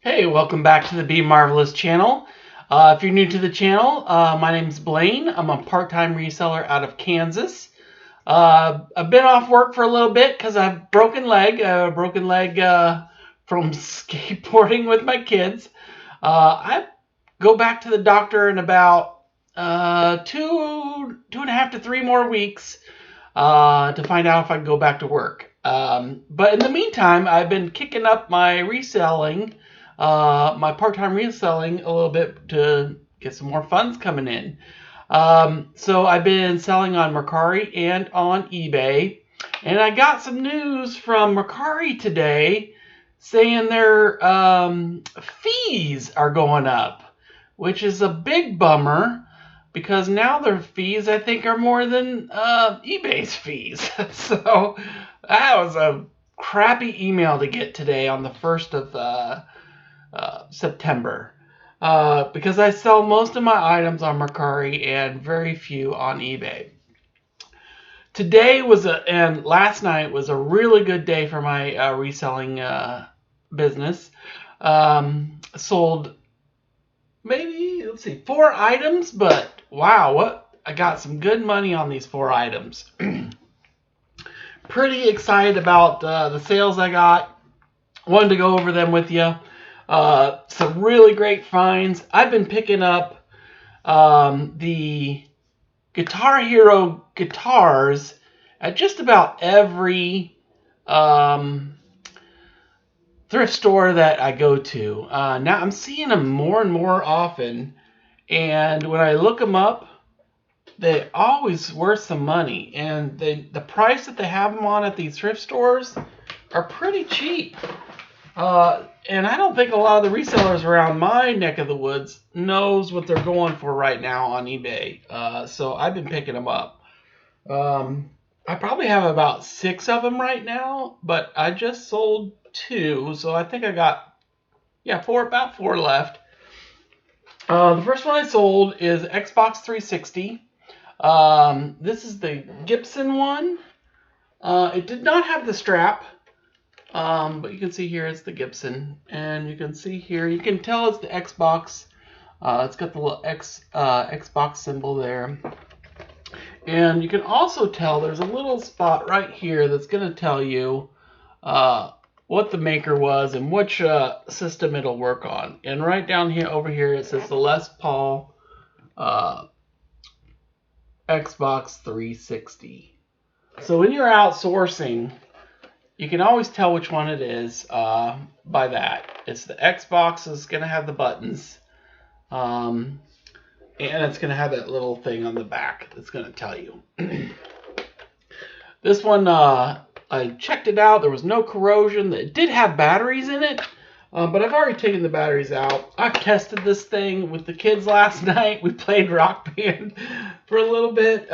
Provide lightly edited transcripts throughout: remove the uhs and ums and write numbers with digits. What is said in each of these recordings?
Hey, welcome back to the Be Marvelous channel. If you're new to the channel, my name's Blaine. I'm a part-time reseller out of Kansas. I've been off work for a little bit because I have a broken leg from skateboarding with my kids. I go back to the doctor in about two and a half to 3 more weeks to find out if I can go back to work. But in the meantime, I've been kicking up my reselling, my part-time reselling a little bit to get some more funds coming in. So I've been selling on Mercari and on eBay. And I got some news from Mercari today saying their fees are going up, which is a big bummer because now their fees, I think, are more than eBay's fees. So that was a crappy email to get today on the 1st of September. Because I sell most of my items on Mercari and very few on eBay. Today and last night was a really good day for my reselling business. Sold maybe, let's see, 4 items, but wow, I got some good money on these 4 items. Pretty excited about the sales I got. Wanted to go over them with you. Some really great finds. I've been picking up the Guitar Hero guitars at just about every thrift store that I go to. Now I'm seeing them more and more often, and when I look them up, they always worth some money, and the price that they have them on at these thrift stores are pretty cheap. And I don't think a lot of the resellers around my neck of the woods knows what they're going for right now on eBay. So I've been picking them up. I probably have about 6 of them right now, but I just sold 2, so I think I got about 4 left. The first one I sold is Xbox 360. This is the Gibson one. It did not have the strap. But you can see here it's the Gibson, and you can see here, you can tell it's the Xbox. It's got the little Xbox symbol there. And you can also tell there's a little spot right here that's going to tell you what the maker was and which system it'll work on. And right down here, over here, it says the Les Paul Xbox 360. So when you're outsourcing, you can always tell which one it is by that. It's the Xbox is going to have the buttons. And it's going to have that little thing on the back that's going to tell you. This one, I checked it out. There was no corrosion. It did have batteries in it. But I've already taken the batteries out. I've tested this thing with the kids last night. We played Rock Band for a little bit.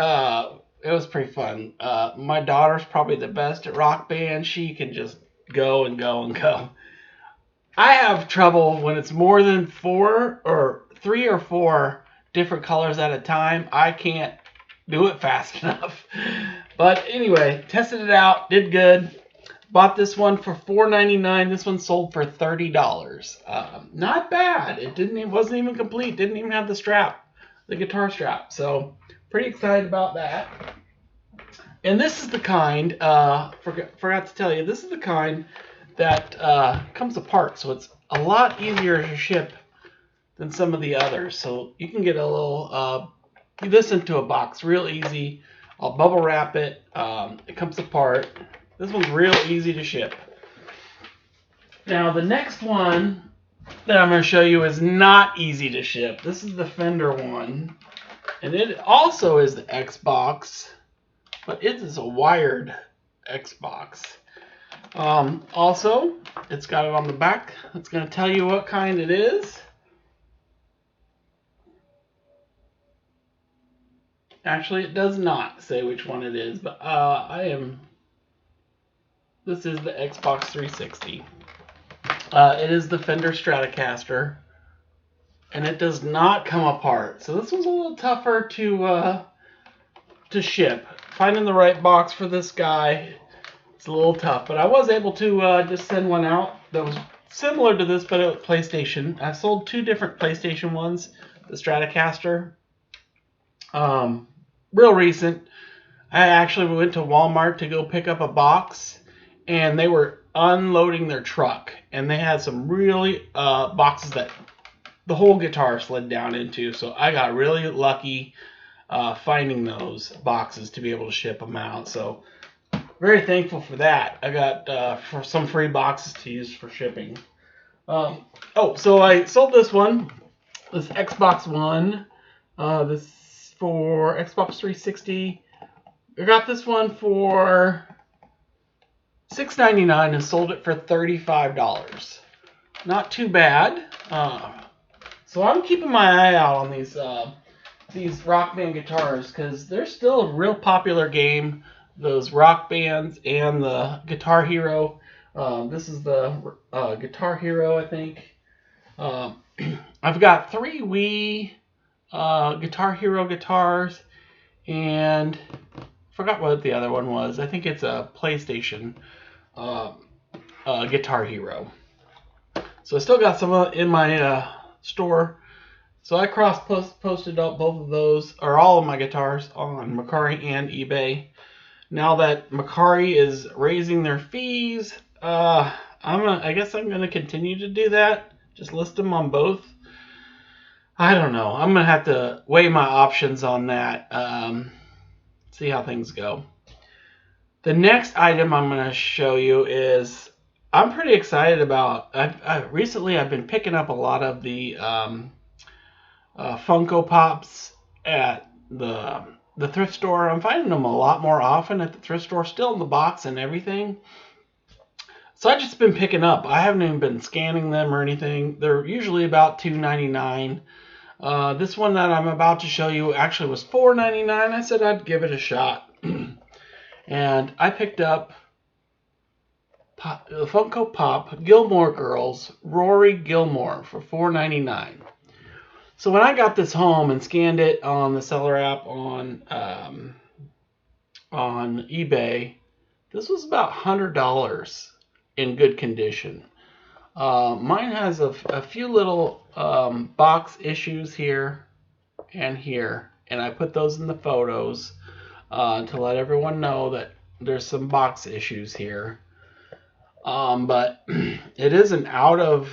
It was pretty fun. My daughter's probably the best at Rock Band. She can just go and go and go. I have trouble when it's more than 3 or 4 different colors at a time. I can't do it fast enough. But anyway, tested it out, did good. Bought this one for $4.99. This one sold for $30. Not bad. It wasn't even complete. Didn't even have the strap, the guitar strap. So pretty excited about that. And this is the kind, forgot to tell you, this is the kind that comes apart. So it's a lot easier to ship than some of the others. So you can get a little, this into a box real easy. I'll bubble wrap it. It comes apart. This one's real easy to ship. Now the next one that I'm going to show you is not easy to ship. This is the Fender one. And it also is the Xbox, but it is a wired Xbox. Also, it's got it on the back. It's going to tell you what kind it is. Actually, it does not say which one it is, but this is the Xbox 360. It is the Fender Stratocaster, and it does not come apart. So this one's a little tougher to ship. Finding the right box for this guy, it's a little tough, but I was able to just send one out that was similar to this, but a PlayStation. I sold 2 different PlayStation ones, the Stratocaster. Real recent. I actually went to Walmart to go pick up a box, and they were unloading their truck, and they had some really boxes that the whole guitar slid down into. So I got really lucky finding those boxes to be able to ship them out. So very thankful for that. I got for some free boxes to use for shipping. So I sold this one, this Xbox One. This for Xbox 360. I got this one for $6.99 and sold it for $35. Not too bad. So I'm keeping my eye out on these Rock Band guitars because they're still a real popular game. Those Rock Bands and the Guitar Hero. This is the Guitar Hero, I think. I've got 3 Wii Guitar Hero guitars, and forgot what the other one was. I think it's a PlayStation Guitar Hero. So I still got some in my store. So I posted up both of those, or all of my guitars, on Mercari and eBay. Now that Mercari is raising their fees, I guess I'm gonna continue to do that. Just list them on both. I don't know. I'm gonna have to weigh my options on that. See how things go. The next item I'm gonna show you is I'm pretty excited about. Recently I've been picking up a lot of the Funko Pops at the thrift store. I'm finding them a lot more often at the thrift store, still in the box and everything. So I've just been picking up. I haven't even been scanning them or anything. They're usually about $2.99. This one that I'm about to show you actually was $4.99. I said I'd give it a shot. And I picked up the Funko Pop Gilmore Girls Rory Gilmore for $4.99. So when I got this home and scanned it on the seller app on eBay, this was about $100 in good condition. Mine has a few little box issues here and here, and I put those in the photos to let everyone know that there's some box issues here. But it isn't out of,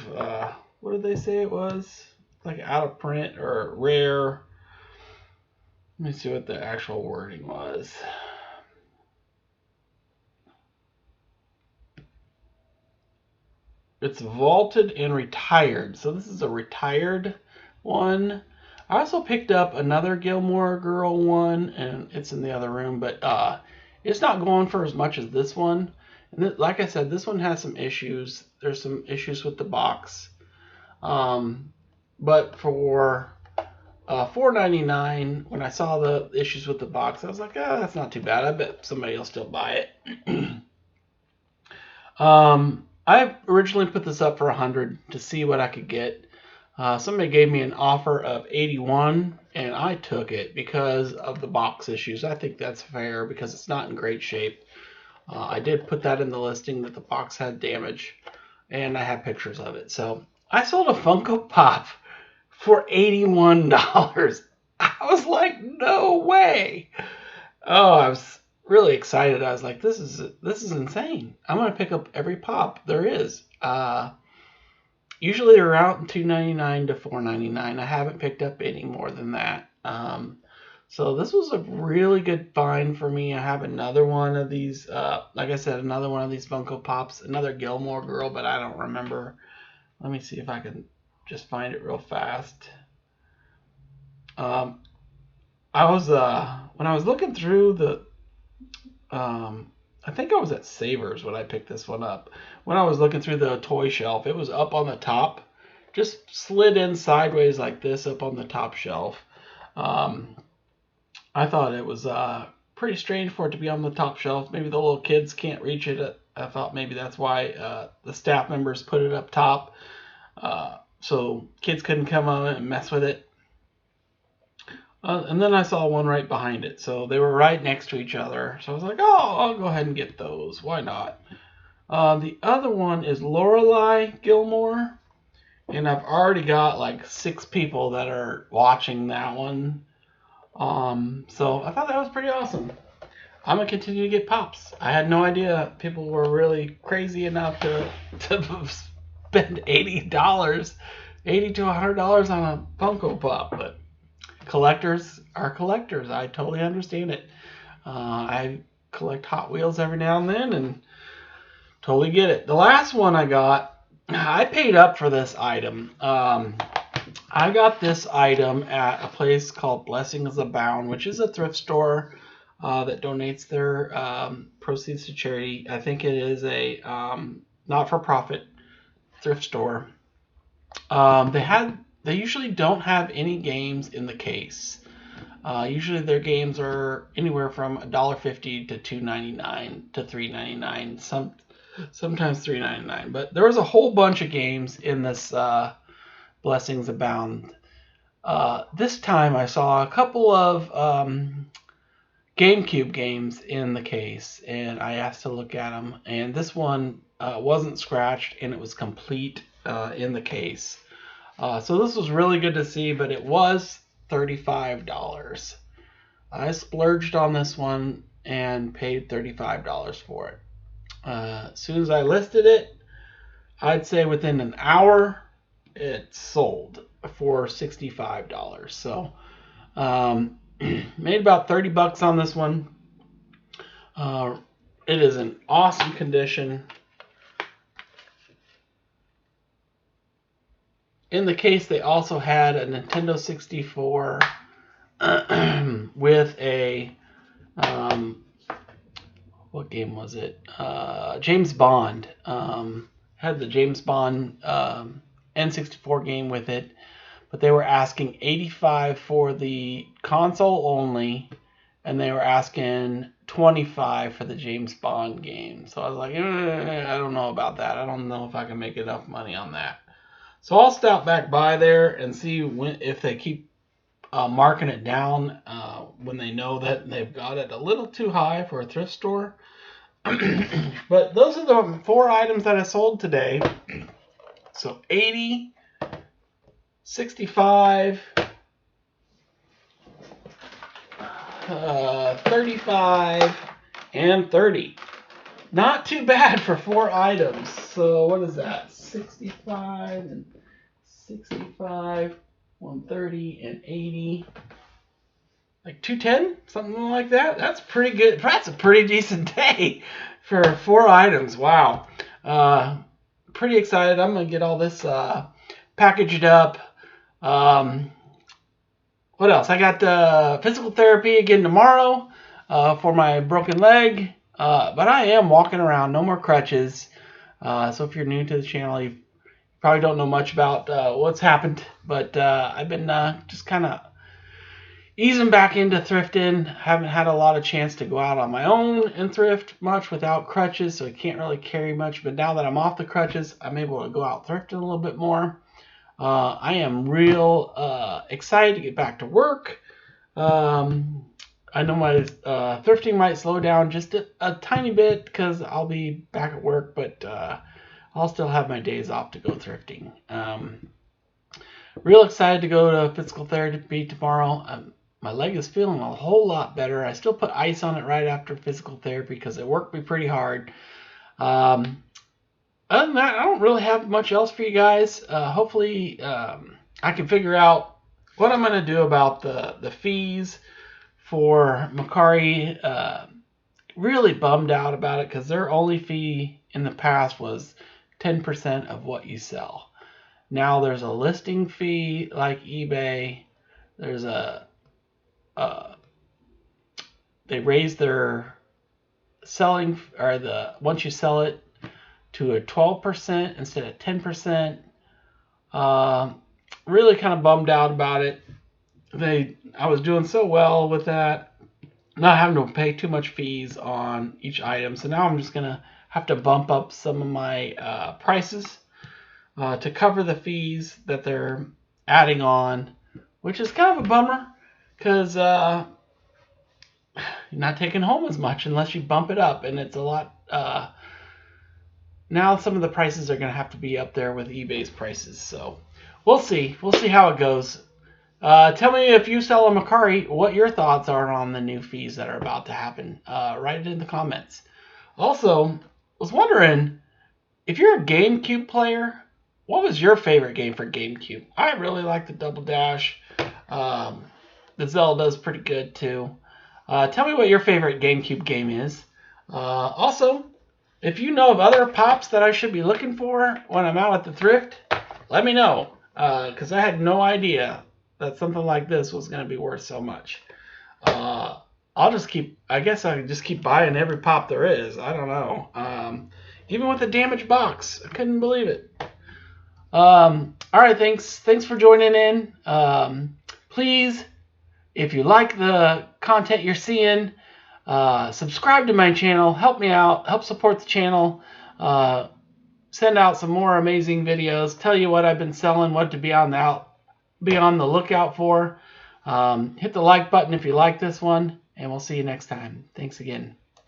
what did they say it was? Like out of print or rare. Let me see what the actual wording was. It's vaulted and retired. So this is a retired one. I also picked up another Gilmore Girl one, and it's in the other room, but it's not going for as much as this one. And like I said, this one has some issues. There's some issues with the box. But for $4.99, when I saw the issues with the box, I was like, that's not too bad. I bet somebody will still buy it. I originally put this up for $100 to see what I could get. Somebody gave me an offer of $81, and I took it because of the box issues. I think that's fair because it's not in great shape. I did put that in the listing that the box had damage, and I have pictures of it. So I sold a Funko Pop for $81. I was like, no way. Oh, I was really excited. I was like, this is insane. I'm gonna pick up every pop there is. Usually they're around $2.99 to $4.99. I haven't picked up any more than that. So this was a really good find for me. I have another one of these, like I said, another one of these Funko Pops, another Gilmore Girl, but I don't remember. Let me see if I can just find it real fast. When I was looking through the, I think I was at Savers when I picked this one up. When I was looking through the toy shelf, it was up on the top, just slid in sideways like this up on the top shelf. I thought it was pretty strange for it to be on the top shelf. Maybe the little kids can't reach it. I thought maybe that's why the staff members put it up top, so kids couldn't come on and mess with it. And then I saw one right behind it, so they were right next to each other. So I was like, oh, I'll go ahead and get those. Why not? The other one is Lorelai Gilmore, and I've already got like 6 people that are watching that one. So I thought that was pretty awesome. I'm gonna continue to get pops. I had no idea people were really crazy enough to spend $80, $80 to $100 on a Funko Pop, but collectors are collectors. I totally understand it. I collect Hot Wheels every now and then, and totally get it. The last one I got, I paid up for this item. I got this item at a place called Blessings Abound, which is a thrift store that donates their proceeds to charity. I think it is a not-for-profit thrift store. They usually don't have any games in the case. Usually their games are anywhere from $1.50 to $2.99 to $3.99. Sometimes $3.99. But there was a whole bunch of games in this Blessings Abound. This time I saw a couple of GameCube games in the case, and I asked to look at them. And this one wasn't scratched, and it was complete in the case. So this was really good to see, but it was $35. I splurged on this one and paid $35 for it. As soon as I listed it, I'd say within an hour, it sold for $65. So made about $30 on this one. It is in awesome condition. In the case, they also had a Nintendo 64 with a what game was it? James Bond. Had the James Bond N64 game with it, but they were asking $85 for the console only, and they were asking $25 for the James Bond game. So I was like, I don't know about that. I don't know if I can make enough money on that. So I'll stop back by there and see if they keep marking it down when they know that they've got it a little too high for a thrift store. But those are the 4 items that I sold today. So 80, 65, 35, and 30. Not too bad for 4 items. So what is that? 65 and 65, 130 and 80. Like 210, something like that. That's pretty good. That's a pretty decent day for 4 items. Wow. Pretty excited. I'm gonna get all this packaged up. What else? I got physical therapy again tomorrow for my broken leg. But I am walking around. No more crutches. So if you're new to the channel, you probably don't know much about what's happened. But I've been just kind of easing back into thrifting. Haven't had a lot of chance to go out on my own and thrift much without crutches, so I can't really carry much. But now that I'm off the crutches, I'm able to go out thrifting a little bit more. I am real excited to get back to work. I know my thrifting might slow down just a tiny bit because I'll be back at work, but I'll still have my days off to go thrifting. Real excited to go to physical therapy tomorrow. My leg is feeling a whole lot better. I still put ice on it right after physical therapy because it worked me pretty hard. Other than that, I don't really have much else for you guys. Hopefully, I can figure out what I'm going to do about the fees for Mercari. Really bummed out about it because their only fee in the past was 10% of what you sell. Now there's a listing fee like eBay. There's they raised their selling, or once you sell it, to a 12% instead of 10%. Really kind of bummed out about it. I was doing so well with that, not having to pay too much fees on each item. So now I'm just gonna have to bump up some of my prices to cover the fees that they're adding on, which is kind of a bummer because you're not taking home as much unless you bump it up, and it's a lot now some of the prices are going to have to be up there with eBay's prices. So we'll see. We'll see how it goes. Tell me if you sell a Mercari, what your thoughts are on the new fees that are about to happen. Write it in the comments. Also, was wondering, if you're a GameCube player, what was your favorite game for GameCube? I really like the Double Dash. The Zelda's pretty good too. Tell me what your favorite GameCube game is. Also, if you know of other pops that I should be looking for when I'm out at the thrift, let me know. Because I had no idea that something like this was going to be worth so much. I guess I can just keep buying every pop there is. I don't know. Even with the damaged box, I couldn't believe it. All right, thanks for joining in. Please, if you like the content you're seeing, subscribe to my channel. Help me out. Help support the channel. Send out some more amazing videos. Tell you what I've been selling, what to be on the lookout for. Hit the like button if you like this one, and we'll see you next time. Thanks again.